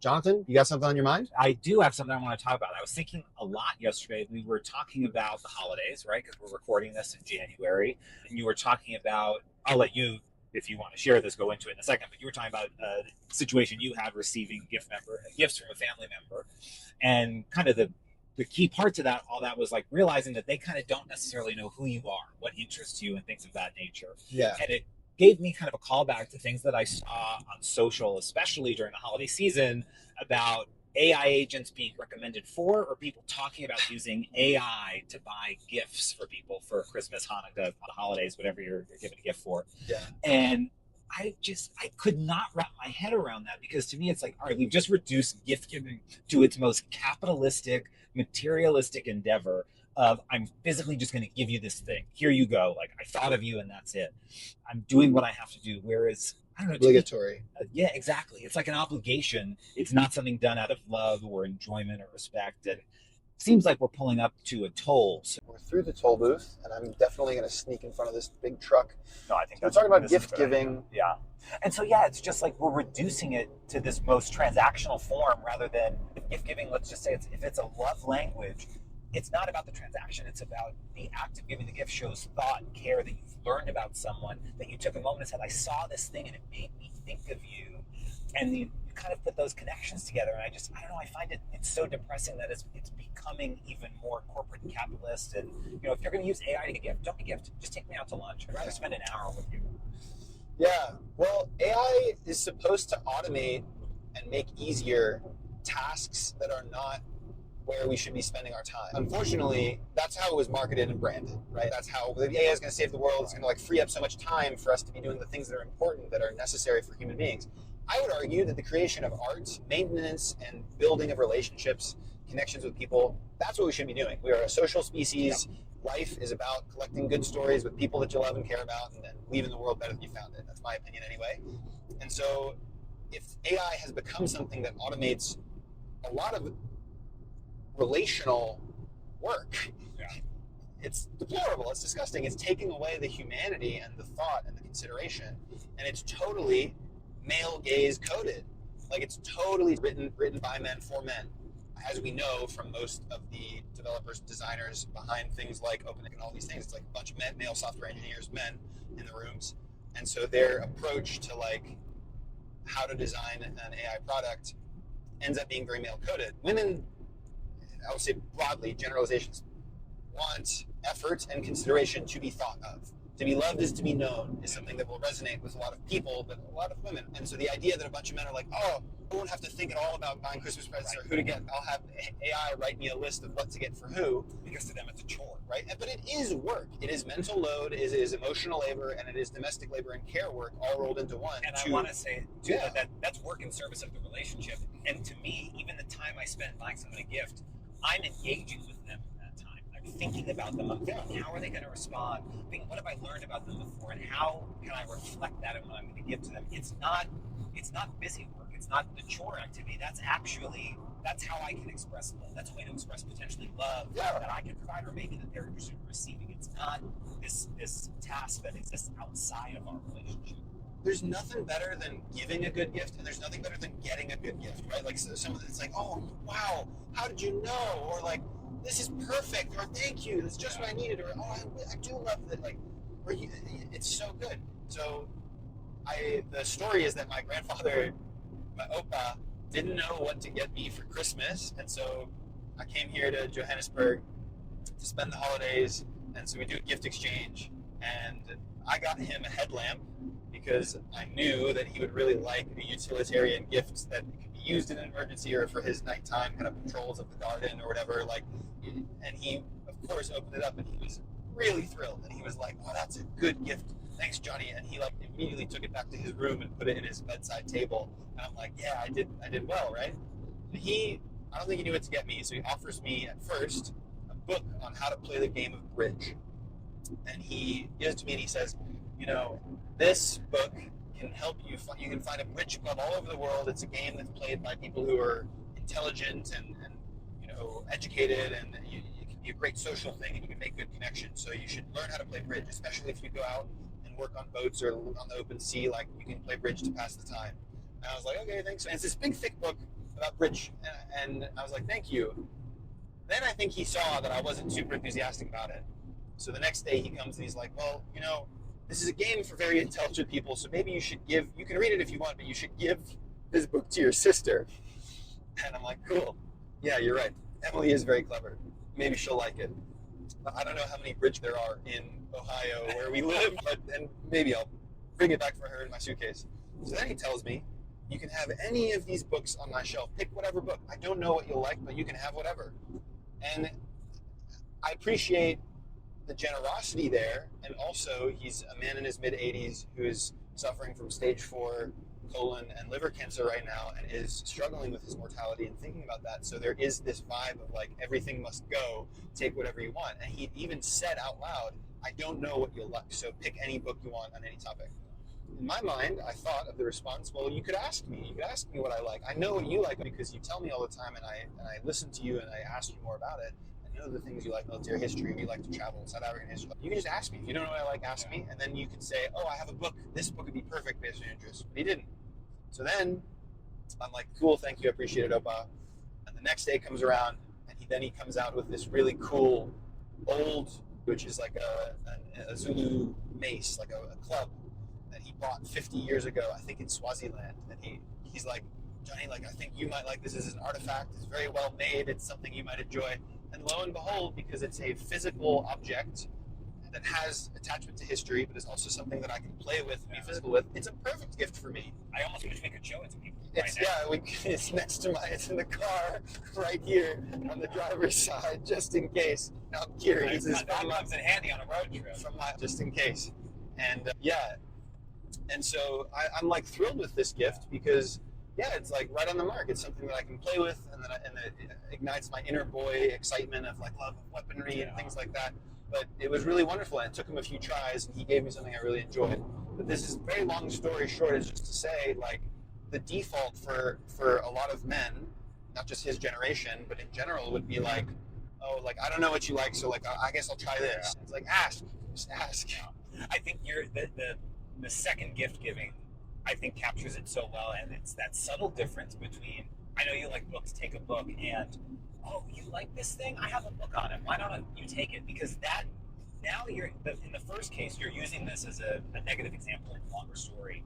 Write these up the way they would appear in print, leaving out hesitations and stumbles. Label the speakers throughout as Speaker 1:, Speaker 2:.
Speaker 1: Jonathan, you got something on your mind?
Speaker 2: I do have something I want to talk about. I was thinking a lot yesterday. We were talking about the holidays, right? Because we're recording this in January. And you were talking about, I'll let you, if you want to share this, go into it in a second. But you were talking about a situation you had receiving gifts from a family member. And kind of the key parts of that, all that was like realizing that they kind of don't necessarily know who you are, what interests you, and things of that nature.
Speaker 1: Yeah.
Speaker 2: And it gave me kind of a callback to things that I saw on social, especially during the holiday season, about AI agents being recommended for, or people talking about using AI to buy gifts for people for Christmas, Hanukkah, the holidays, whatever you're giving a gift for.
Speaker 1: Yeah.
Speaker 2: And I could not wrap my head around that, because to me it's like, all right, we've just reduced gift giving to its most capitalistic, materialistic endeavor of, I'm physically just going to give you this thing. Here you go. Like, I thought of you and that's it. I'm doing what I have to do. Whereas, I don't know,
Speaker 1: Obligatory.
Speaker 2: yeah, exactly. It's like an obligation. It's not something done out of love or enjoyment or respect. And it seems like we're pulling up to a toll. So,
Speaker 1: We're through the toll booth, and I'm definitely going to sneak in front of this big truck.
Speaker 2: no, I think
Speaker 1: We're talking about gift giving.
Speaker 2: Yeah. And so, yeah, it's just like we're reducing it to this most transactional form rather than gift giving. Let's just say if it's a love language, it's not about the transaction. It's about the act of giving the gift shows thought and care that you've learned about someone, that you took a moment and said, I saw this thing and it made me think of you. And you kind of put those connections together. And I don't know, I find it's so depressing that it's becoming even more corporate and capitalist. And, if you're going to use AI to gift, don't be gift. Just take me out to lunch. I'd rather spend an hour with you.
Speaker 1: Yeah. Well, AI is supposed to automate and make easier tasks that are not where we should be spending our time. Unfortunately, that's how it was marketed and branded, right? That's how the AI is going to save the world. It's going to free up so much time for us to be doing the things that are important, that are necessary for human beings. I would argue that the creation of art, maintenance, and building of relationships, connections with people, that's what we should be doing. We are a social species. Yep. Life is about collecting good stories with people that you love and care about, and then leaving the world better than you found it. That's my opinion anyway. And so if AI has become something that automates a lot of relational work, it's deplorable. It's disgusting. It's taking away the humanity and the thought and the consideration, and it's totally male gaze coded. Like, it's totally written by men for men, as we know from most of the developers, designers behind things like OpenAI and all these things. It's like a bunch of male software engineers, men in the rooms, and so their approach to how to design an AI product ends up being very male coded. Women, I would say broadly, generalizations, want effort and consideration to be thought of. To be loved is to be known is something that will resonate with a lot of people, but a lot of women. And so the idea that a bunch of men are like, oh, I won't have to think at all about buying Christmas presents or who to get. I'll have AI write me a list of what to get for who, because to them it's a chore, right? But it is work. It is mental load, it is emotional labor, and it is domestic labor and care work all rolled into one.
Speaker 2: And I want to say, too, that's work in service of the relationship. And to me, even the time I spend buying someone a gift, I'm engaging with them at that time. I'm thinking about them. I'm thinking, how are they going to respond? I'm thinking, what have I learned about them before? And how can I reflect that in what I'm going to give to them? It's not busy work. It's not the chore activity. That's how I can express love. That's a way to express potentially love that I can provide, or maybe that they're interested in receiving. It's not this task that exists outside of our relationship. There's nothing better than giving a good gift, and there's nothing better than getting a good gift, right? Like, so some of it's like, oh, wow, how did you know? Or like, this is perfect, or thank you, that's just what I needed, or oh, I do love that, it's so good. So the story is that my grandfather, my opa, didn't know what to get me for Christmas, and so I came here to Johannesburg to spend the holidays, and so we do a gift exchange, and I got him a headlamp because I knew that he would really like a utilitarian gift that could be used in an emergency or for his nighttime kind of patrols of the garden or whatever. And he, of course, opened it up and he was really thrilled. And he was like, "Oh, that's a good gift. Thanks, Johnny." And he immediately took it back to his room and put it in his bedside table. And I'm like, "Yeah, I did well, right?" And I don't think he knew what to get me, so he offers me at first a book on how to play the game of bridge. And he gives it to me and he says, this book can help you. You can find a bridge club all over the world. It's a game that's played by people who are intelligent and educated, and it can be a great social thing, and you can make good connections. So you should learn how to play bridge, especially if you go out and work on boats or on the open sea. Like, you can play bridge to pass the time. And I was like, okay, thanks. And it's this big, thick book
Speaker 1: about bridge, and I was like, thank you. Then I think he saw that I wasn't super enthusiastic about it. So the next day he comes and he's like, well, this is a game for very intelligent people, so maybe you should you can read it if you want, but you should give this book to your sister. And I'm like, cool. Yeah, you're right. Emily is very clever. Maybe she'll like it. I don't know how many bridge there are in Ohio where we live, and maybe I'll bring it back for her in my suitcase. So then he tells me, you can have any of these books on my shelf. Pick whatever book. I don't know what you'll like, but you can have whatever. And I appreciate the generosity there, and also he's a man in his mid-80s who is suffering from stage 4 colon and liver cancer right now and is struggling with his mortality and thinking about that. So there is this vibe of like, everything must go, take whatever you want. And he even said out loud, I don't know what you'll like, so pick any book you want on any topic. In my mind, I thought of the response, well, you could ask me what I like. I know what you like because you tell me all the time, and I listen to you and I ask you more about it. I know the things you like: military history, you like to travel, South African history. You can just ask me. If you don't know what I like, ask me, and then you can say, oh, I have a book. This book would be perfect based on your interest. But he didn't. So then I'm like, cool, thank you, I appreciate it, Opa. And the next day comes around, and he comes out with this really cool old, which is like a Zulu mace, like a club that he bought 50 years ago, I think in Swaziland. And he's like, Johnny, like, I think you might like this. This is an artifact. It's very well made. It's something you might enjoy. And lo and behold, because it's a physical object that has attachment to history, but is also something that I can play with and be physical with, it's a perfect gift for me.
Speaker 2: I almost wish we could show it to people.
Speaker 1: It's next to it's in the car right here on the driver's side, just in case. Now I'm curious.
Speaker 2: That comes in handy on a road trip.
Speaker 1: Just in case. And and so I'm like thrilled with this gift because it's like right on the mark. It's something that I can play with, and it ignites my inner boy excitement of like love of weaponry and things like that. But it was really wonderful, and it took him a few tries, and he gave me something I really enjoyed. But this is very long story short, is just to say, like, the default for a lot of men, not just his generation, but in general, would be like, oh, like, I don't know what you like, so like, I guess I'll try this. It's like, just ask.
Speaker 2: I think the second gift giving, I think, captures it so well, and it's that subtle difference between, I know you like books, take a book, and oh, you like this thing? I have a book on it. Why don't you take it? Because that, now you're, in the first case, you're using this as a negative example in a longer story.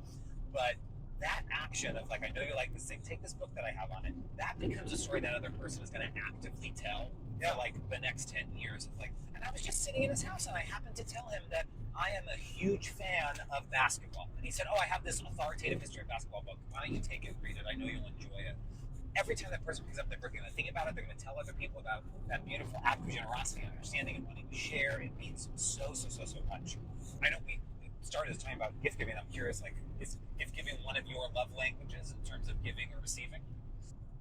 Speaker 2: But that action of like, I know you like this thing, take this book that I have on it, that becomes a story that other person is going to actively tell for like the next 10 years. It's like, and I was just sitting in his house and I happened to tell him that I am a huge fan of basketball. And he said, oh, I have this authoritative history of basketball book. Why don't you take it, read it? I know you'll enjoy it. Every time that person picks up their book, they're going to think about it. They're going to tell other people about that beautiful act of generosity and understanding and wanting to share. It means so much. I know we started talking about gift giving. I'm curious, like, is gift giving one of your love languages in terms of giving or receiving?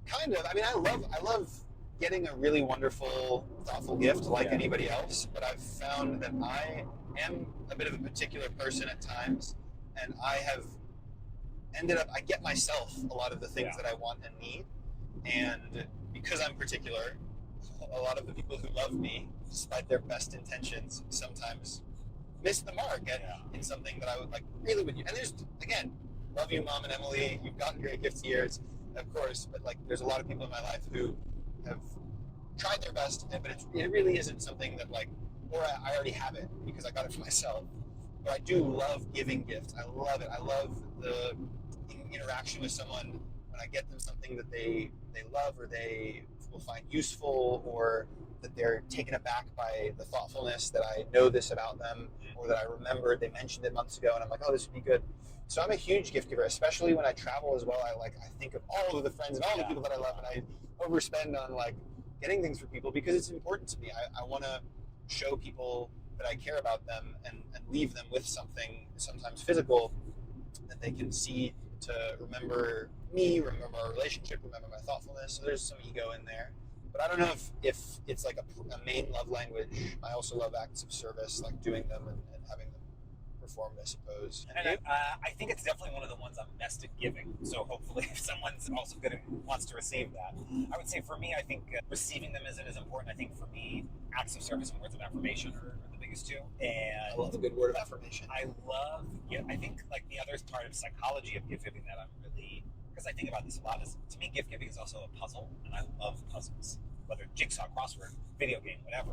Speaker 1: Kind of. I mean, I love getting a really wonderful, thoughtful gift like anybody else. But I've found that I am a bit of a particular person at times, and I have ended up, I get myself a lot of the things that I want and need. And because I'm particular, a lot of the people who love me, despite their best intentions, sometimes miss the mark in something that I would like really would. And there's, again, love you, Mom and Emily. You've gotten great gifts years, of course. But like, there's a lot of people in my life who have tried their best, but it really isn't something that like, or I already have it because I got it for myself. But I do love giving gifts. I love it. I love the interaction with someone when I get them something that they love or they will find useful, or that they're taken aback by the thoughtfulness that I know this about them, or that I remembered they mentioned it months ago and I'm like, oh, this would be good. So I'm a huge gift giver, especially when I travel as well. I think of all of the friends and all the people that I love, and I overspend on like getting things for people because it's important to me. I want to show people that I care about them and leave them with something, sometimes physical, that they can see to remember me, remember our relationship, remember my thoughtfulness. So there's some ego in there. But I don't know if it's like a main love language. I also love acts of service, like doing them and having them performed, I suppose.
Speaker 2: And I think it's definitely one of the ones I'm best at giving. So hopefully if someone's also good and wants to receive that. I would say for me, I think receiving them isn't as important. I think for me, acts of service and words of affirmation are the biggest two. And
Speaker 1: I love a good word of affirmation.
Speaker 2: I think like the other part of psychology of gift giving that I'm really because I think about this a lot, is to me, gift giving is also a puzzle, and I love puzzles, whether jigsaw, crossword, video game, whatever.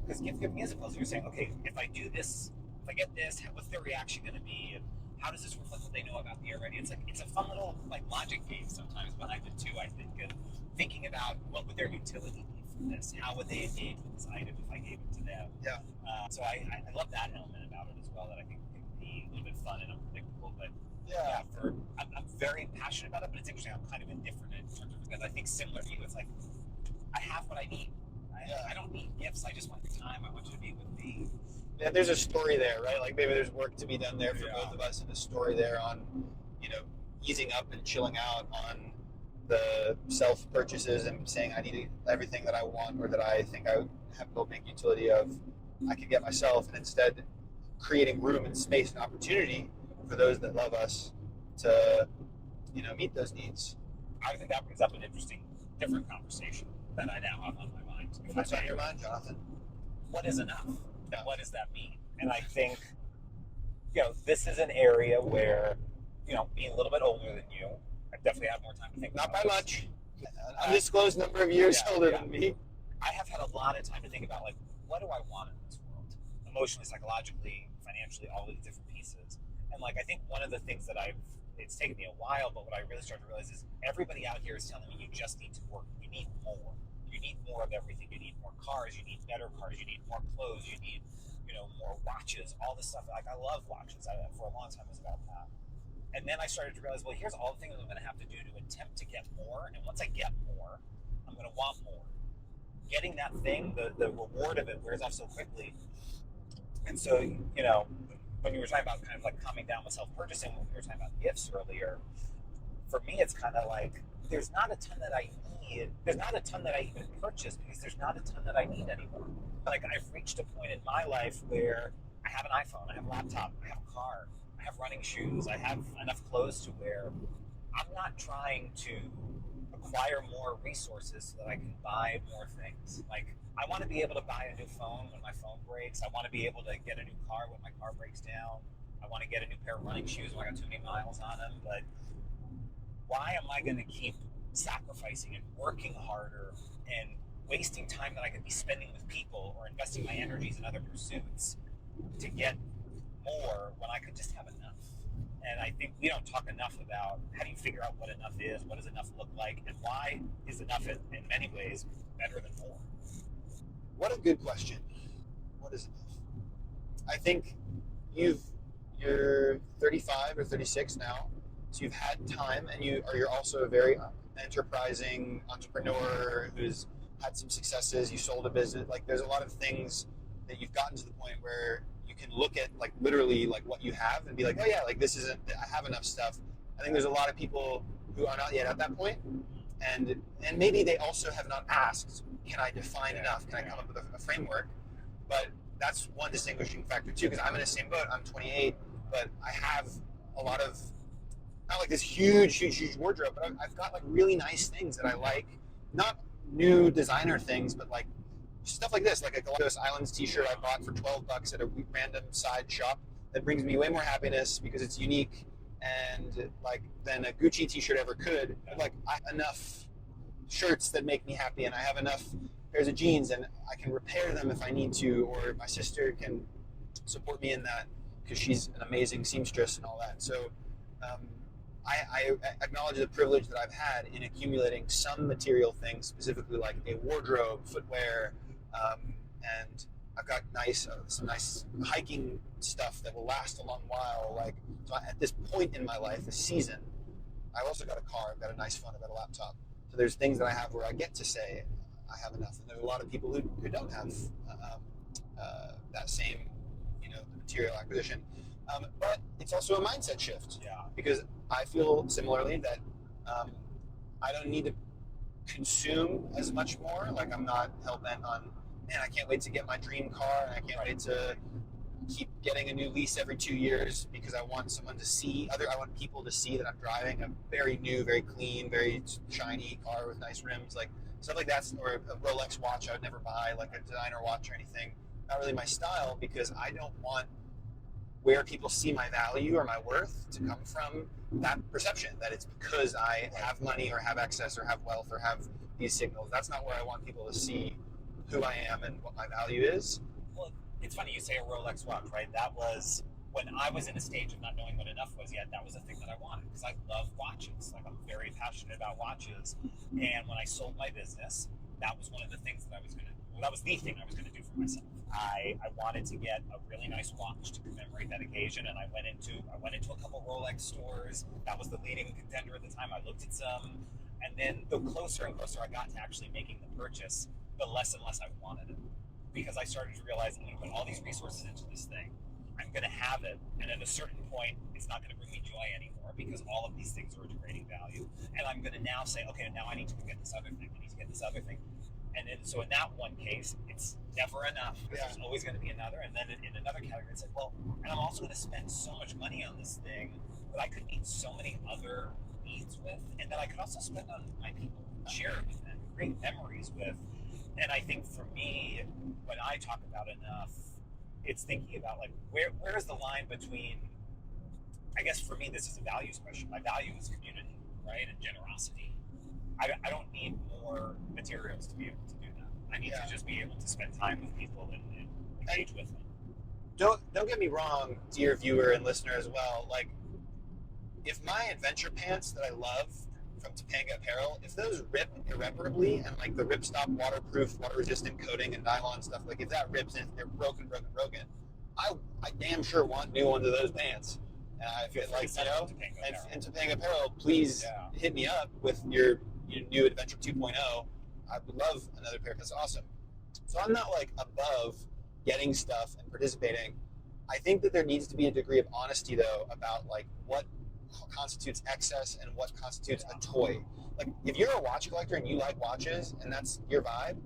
Speaker 2: Because gift giving is a puzzle. You're saying, okay, if I do this, if I get this, what's their reaction going to be? And how does this reflect what they know about me already? It's like, it's a fun little like logic game sometimes behind it too, I think. And thinking about what would their utility be from this? How would they engage with this item if I gave it to them?
Speaker 1: Yeah.
Speaker 2: So I love that element about it as well, that I think can be a little bit fun and unpredictable. But I'm very passionate about it, but it's interesting. I'm kind of indifferent in terms of, because I think similar to you, it's like I have what I need. I don't need gifts. I just want the time. I want you to be with me.
Speaker 1: Yeah, there's a story there, right? Like maybe there's work to be done there for both of us, and a story there on, easing up and chilling out on the self purchases and saying I need everything that I want or that I think I will make utility of. I can get myself, and instead creating room and space and opportunity for those that love us to, meet those needs.
Speaker 2: I think that brings up an interesting, different conversation that I now have on my mind.
Speaker 1: What's on your mind, Jonathan?
Speaker 2: What is enough? What does that mean? And I think, this is an area where, being a little bit older than you, I definitely have more time to think
Speaker 1: Not
Speaker 2: about
Speaker 1: by much. Undisclosed number of years older than me.
Speaker 2: I have had a lot of time to think about, like, what do I want in this world? Emotionally, psychologically, financially, all these different pieces. And, like, I think one of the things that it's taken me a while, but what I really started to realize is everybody out here is telling me you just need to work. You need more. You need more of everything. You need more cars. You need better cars. You need more clothes. You need, more watches, all this stuff. Like, I love watches. For a long time, it was about that. And then I started to realize, well, here's all the things I'm going to have to do to attempt to get more. And once I get more, I'm going to want more. Getting that thing, the reward of it wears off so quickly. And so, when you were talking about kind of like calming down with self-purchasing, when we were talking about gifts earlier, for me, it's kind of like, there's not a ton that I need. There's not a ton that I even purchase because there's not a ton that I need anymore. Like, I've reached a point in my life where I have an iPhone, I have a laptop, I have a car, I have running shoes, I have enough clothes to wear. I'm not trying to acquire more resources so that I can buy more things. Like, I want to be able to buy a new phone when my phone breaks. I want to be able to get a new car when my car breaks down. I want to get a new pair of running shoes when I got too many miles on them. But why am I going to keep sacrificing and working harder and wasting time that I could be spending with people or investing my energies in other pursuits to get more when I could just have enough? And I think we don't talk enough about how do you figure out what enough is, what does enough look like, and why is enough in many ways better than more?
Speaker 1: What a good question. What is enough? I think you're 35 or 36 now, so you've had time, and you're also a very enterprising entrepreneur who's had some successes. You sold a business. Like, there's a lot of things that you've gotten to the point where you can look at, like, literally, like, what you have and be like, oh yeah, like, this isn't, I have enough stuff. I think there's a lot of people who are not yet at that point, and maybe they also have not asked, can I define enough? Can I come up with a framework? But that's one distinguishing factor too, because I'm in the same boat. I'm 28, but I have a lot of, not like this huge wardrobe, but I've got like really nice things that I like. Not new designer things, but like stuff like this, like a Galapagos Islands t-shirt I bought for $12 at a random side shop that brings me way more happiness because it's unique and like than a Gucci t-shirt ever could. Like, I have enough shirts that make me happy, and I have enough pairs of jeans, and I can repair them if I need to, or my sister can support me in that because she's an amazing seamstress and all that. So I acknowledge the privilege that I've had in accumulating some material things, specifically like a wardrobe, footwear, and I've got some nice hiking stuff that will last a long while. Like, so at this point in my life, this season, I've also got a car, I've got a nice phone, I've got a laptop. So there's things that I have where I get to say I have enough, and there's a lot of people who don't have that same, material acquisition. But it's also a mindset shift.
Speaker 2: Yeah.
Speaker 1: Because I feel similarly that I don't need to consume as much more. Like, I'm not hell-bent on, man, I can't wait to get my dream car, and I can't wait to keep getting a new lease every 2 years because I want someone to see, I want people to see that I'm driving a very new, very clean, very shiny car with nice rims, like stuff like that, or a Rolex watch I would never buy, like a designer watch or anything. Not really my style, because I don't want where people see my value or my worth to come from that perception that it's because I have money or have access or have wealth or have these signals. That's not where I want people to see who I am and what my value is.
Speaker 2: Well, it's funny you say a Rolex watch, right? That was when I was in a stage of not knowing what enough was yet. That was a thing that I wanted because I love watches. Like, I'm very passionate about watches. And when I sold my business, that was one of the things that I was going to. Well, that was the thing I was going to do for myself. I wanted to get a really nice watch to commemorate that occasion, and I went into a couple Rolex stores. That was the leading contender at the time. I looked at some, and then the closer and closer I got to actually making the purchase, the less and less I wanted it, because I started to realize I'm going to put all these resources into this thing. I'm going to have it, and at a certain point, it's not going to bring me joy anymore because all of these things are degrading value. And I'm going to now say, okay, now I need to get this other thing. I need to get this other thing. And then, so in that one case, it's never enough because there's always going to be another. And then in another category, it's like, well, and I'm also going to spend so much money on this thing that I could meet so many other needs with, and that I could also spend on my people, share with them, create memories with. And I think for me, when I talk about enough, it's thinking about like where is the line between. I guess for me, this is a values question. My value is community, right, and generosity. I don't need more materials to be able to do that. I need to just be able to spend time with people and engage with them.
Speaker 1: Don't get me wrong, dear viewer and listener as well. Like, if my adventure pants that I love from Topanga Apparel, if those rip irreparably and like the ripstop waterproof, water resistant coating and nylon stuff, like if that rips and if they're broken, I damn sure want new ones of those pants. If it, like, you know, and Topanga Apparel, please hit me up with your new Adventure 2.0. I would love another pair. That's awesome. So I'm not like above getting stuff and participating. I think that there needs to be a degree of honesty though about like what constitutes excess and what constitutes a toy. Like, if you're a watch collector and you like watches and that's your vibe,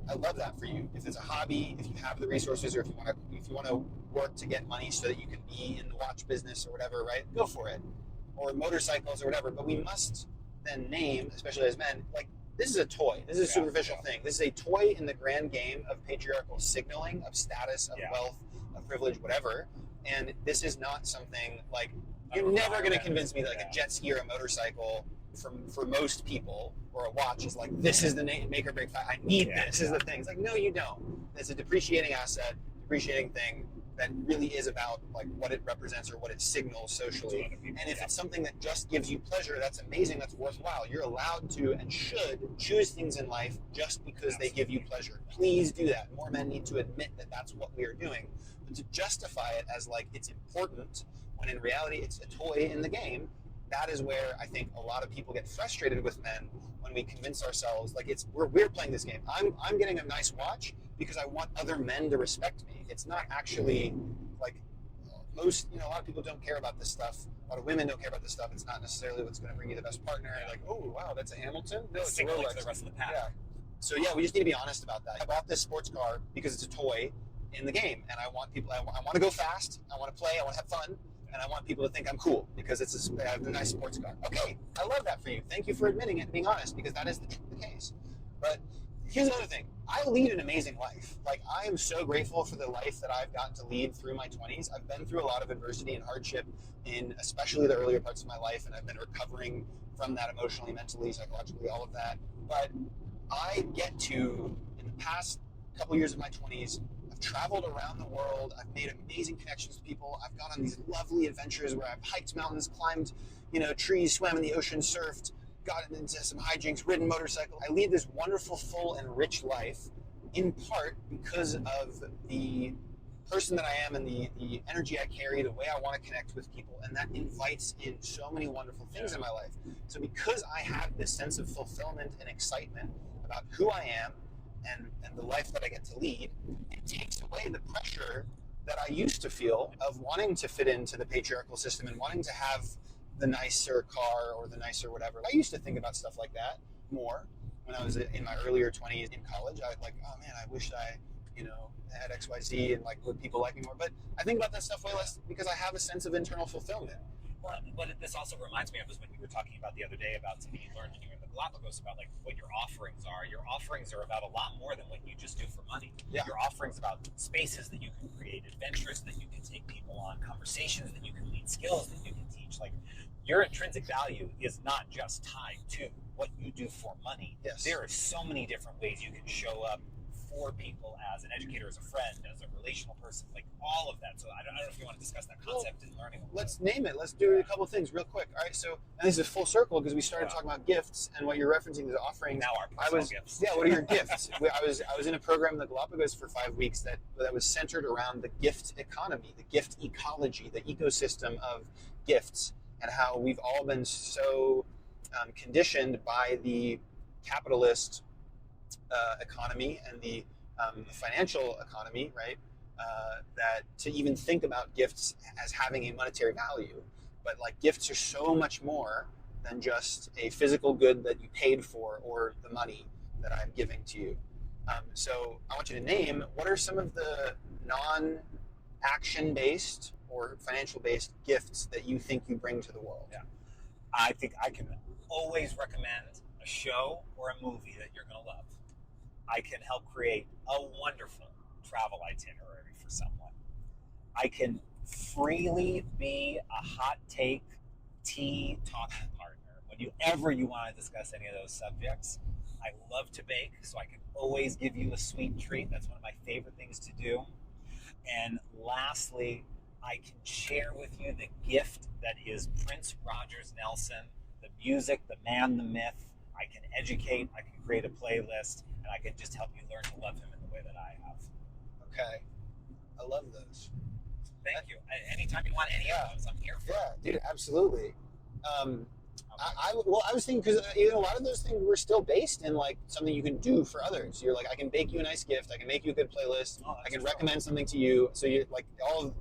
Speaker 1: I love that for you. If it's a hobby, if you have the resources, or if you want to work to get money so that you can be in the watch business or whatever, right? Go for it. Or motorcycles or whatever. But we must then name, especially as men, like, this is a toy. This is a superficial thing. This is a toy in the grand game of patriarchal signaling, of status, of wealth, of privilege, whatever. And this is not something like, you're never going to convince me that like a jet ski or a motorcycle for most people, or a watch is like, this is the make or break. I need this. This is the thing. It's like, no, you don't. It's a depreciating asset, depreciating thing that really is about like what it represents or what it signals socially. And if it's something that just gives you pleasure, that's amazing. That's worthwhile. You're allowed to and should choose things in life just because they give you pleasure. Please do that. More men need to admit that that's what we are doing. But to justify it as like it's important, when in reality it's a toy in the game, that is where I think a lot of people get frustrated with men when we convince ourselves like we're playing this game. I'm getting a nice watch because I want other men to respect me. It's not actually like most, a lot of people don't care about this stuff. A lot of women don't care about this stuff. It's not necessarily what's going to bring you the best partner. Like, oh wow, that's a Hamilton. No, it's a Rolex.
Speaker 2: The rest of the pack.
Speaker 1: Yeah. So we just need to be honest about that. I bought this sports car because it's a toy in the game, and I want people. I want to go fast. I want to play. I want to have fun. And I want people to think I'm cool because I have a nice sports car. Okay, I love that for you. Thank you for admitting it and being honest, because that is the case. But here's another thing. I lead an amazing life. Like, I am so grateful for the life that I've gotten to lead through my 20s. I've been through a lot of adversity and hardship in especially the earlier parts of my life, and I've been recovering from that emotionally, mentally, psychologically, all of that. But I get to, in the past couple years of my 20s, traveled around the world. I've made amazing connections with people. I've gone on these lovely adventures where I've hiked mountains, climbed, trees, swam in the ocean, surfed, gotten into some hijinks, ridden motorcycle. I lead this wonderful, full, and rich life in part because of the person that I am and the energy I carry, the way I want to connect with people, and that invites in so many wonderful things in my life. So because I have this sense of fulfillment and excitement about who I am and the life that I get to lead, it takes away the pressure that I used to feel of wanting to fit into the patriarchal system and wanting to have the nicer car or the nicer whatever. I used to think about stuff like that more when I was in my earlier 20s in college. I was like, oh man, I wish I, had XYZ and like would people like me more. But I think about that stuff way less because I have a sense of internal fulfillment.
Speaker 2: What this also reminds me of is when you were talking about the other day about something you learned when you were in the Galapagos about like what your offerings are. Your offerings are about a lot more than what you just do for money.
Speaker 1: Yeah.
Speaker 2: Your offerings about spaces that you can create, adventures that you can take people on, conversations that you can lead, skills that you can teach. Like your intrinsic value is not just tied to what you do for money.
Speaker 1: Yes.
Speaker 2: There are so many different ways you can show up for people as an educator, as a friend, as a relational person, like all of that. So I don't know if you want to discuss that concept in learning.
Speaker 1: Let's name it. Let's do a couple of things real quick. All right. So, and this is full circle because we started talking about gifts, and what you're referencing is offerings.
Speaker 2: Now our personal gifts.
Speaker 1: Yeah. What are your gifts? I was in a program in the Galapagos for 5 weeks that was centered around the gift economy, the gift ecology, the ecosystem of gifts, and how we've all been so conditioned by the capitalist economy and the financial economy, right? That to even think about gifts as having a monetary value, but like gifts are so much more than just a physical good that you paid for or the money that I'm giving to you. So I want you to name what are some of the non-action based or financial based gifts that you think you bring to the world.
Speaker 2: Yeah, I think I can always recommend a show or a movie that you're going to love. I can help create a wonderful travel itinerary for someone. I can freely be a hot take tea talking partner whenever you want to discuss any of those subjects. I love to bake, so I can always give you a sweet treat. That's one of my favorite things to do. And lastly, I can share with you the gift that is Prince Rogers Nelson, the music, the man, the myth. I can educate, I can create a playlist, and I can just help you learn to love him in the way that I have.
Speaker 1: Okay. I love those.
Speaker 2: Thank you. Anytime you want any of those, I'm here for
Speaker 1: it. Yeah, dude, absolutely. I was thinking because a lot of those things were still based in like something you can do for others. You're like, I can bake you a nice gift. I can make you a good playlist. I can recommend something to you. So you like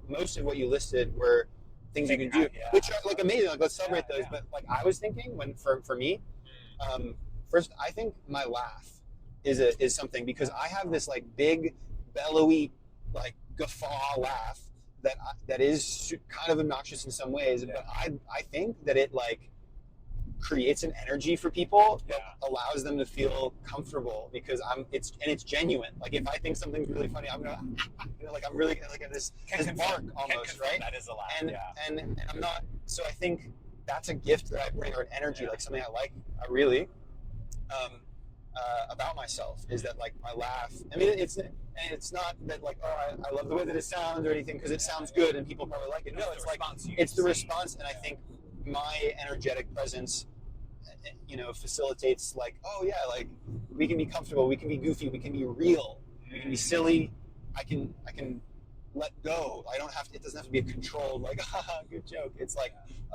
Speaker 1: most of what you listed were things you can do, which are like amazing. Like let's celebrate those. But like I was thinking for me, first I think my laugh is something because I have this like big bellowy like guffaw laugh that is kind of obnoxious in some ways, but I think that it like creates an energy for people that allows them to feel comfortable because it's genuine. Like if I think something's really funny, I'm gonna like I'm really like in this bark almost, right?
Speaker 2: That is a laugh.
Speaker 1: And I'm not. So I think that's a gift that I bring, or an energy, like something I like. I really about myself is that like my laugh. I mean, it's not that like I love the way that it sounds or anything because it sounds good and people probably like it. No, it's like it's the response, and I think my energetic presence, facilitates like, like we can be comfortable, we can be goofy, we can be real, we can be silly. I can let go. It doesn't have to be a controlled like, haha, good joke. It's like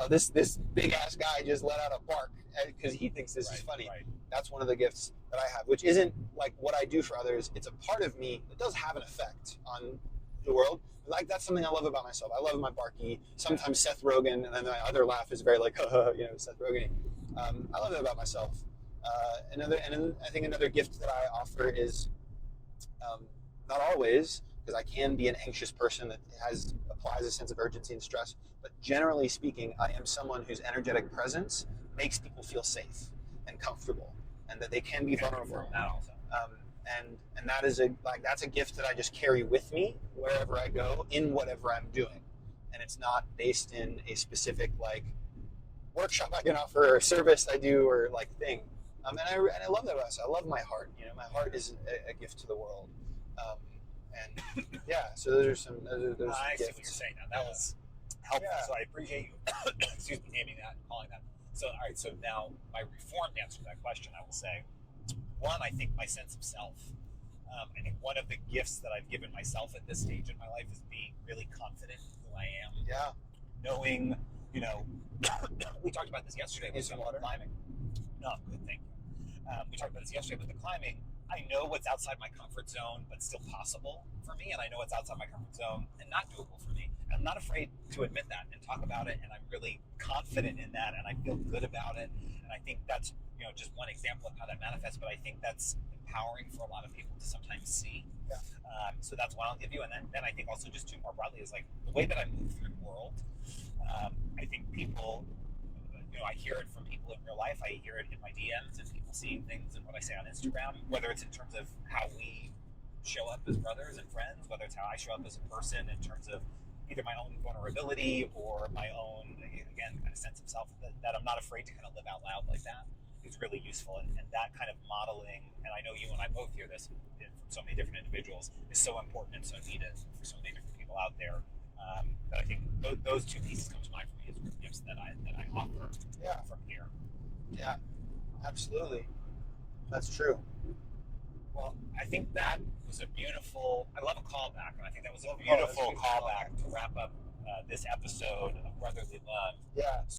Speaker 1: this big ass guy just let out a bark because he thinks this is funny. Right. That's one of the gifts that I have, which isn't like what I do for others. It's a part of me that does have an effect on the world. Like that's something I love about myself. I love my barky. Sometimes Seth Rogen, and then my other laugh is very like, Seth Rogen. I love it about myself. And I think another gift that I offer is not always, because I can be an anxious person that applies a sense of urgency and stress. But generally speaking, I am someone whose energetic presence makes people feel safe and comfortable, and that they can be vulnerable. And that is that's a gift that I just carry with me wherever I go in whatever I'm doing, and it's not based in a specific like workshop I can offer or service I do or like thing. And I love that about myself. I love my heart. My heart is a gift to the world. And so those are some
Speaker 2: I
Speaker 1: gifts.
Speaker 2: see what you're saying now. That was helpful. Yeah. So I appreciate you naming that and calling that. So all right, so now my reformed answer to that question, I will say, one, I think my sense of self. I think one of the gifts that I've given myself at this stage in my life is being really confident in who I am.
Speaker 1: Yeah.
Speaker 2: Knowing, we talked about this yesterday with climbing. No, I'm good, thank you. We talked about this yesterday with the climbing. I know what's outside my comfort zone, but still possible for me, and I know what's outside my comfort zone and not doable for me. And I'm not afraid to admit that and talk about it, and I'm really confident in that, and I feel good about it. And I think that's just one example of how that manifests, but I think that's empowering for a lot of people to sometimes see.
Speaker 1: Yeah.
Speaker 2: So that's one I'll give you, and then I think also just too more broadly is like the way that I move through the world. I think people. I hear it from people in real life. I hear it in my DMs and people seeing things and what I say on Instagram, whether it's in terms of how we show up as brothers and friends, whether it's how I show up as a person in terms of either my own vulnerability or my own, again, kind of sense of self, that I'm not afraid to kind of live out loud like that is really useful. And that kind of modeling, and I know you and I both hear this from so many different individuals, is so important and so needed for so many different people out there. That I think those two pieces come to mind for me as group gifts that I offer from here.
Speaker 1: Yeah, absolutely. That's true.
Speaker 2: Well, I think that was a beautiful. I love a callback, and I think that was a beautiful callback to wrap up this episode of Brotherly Love.
Speaker 1: Yeah.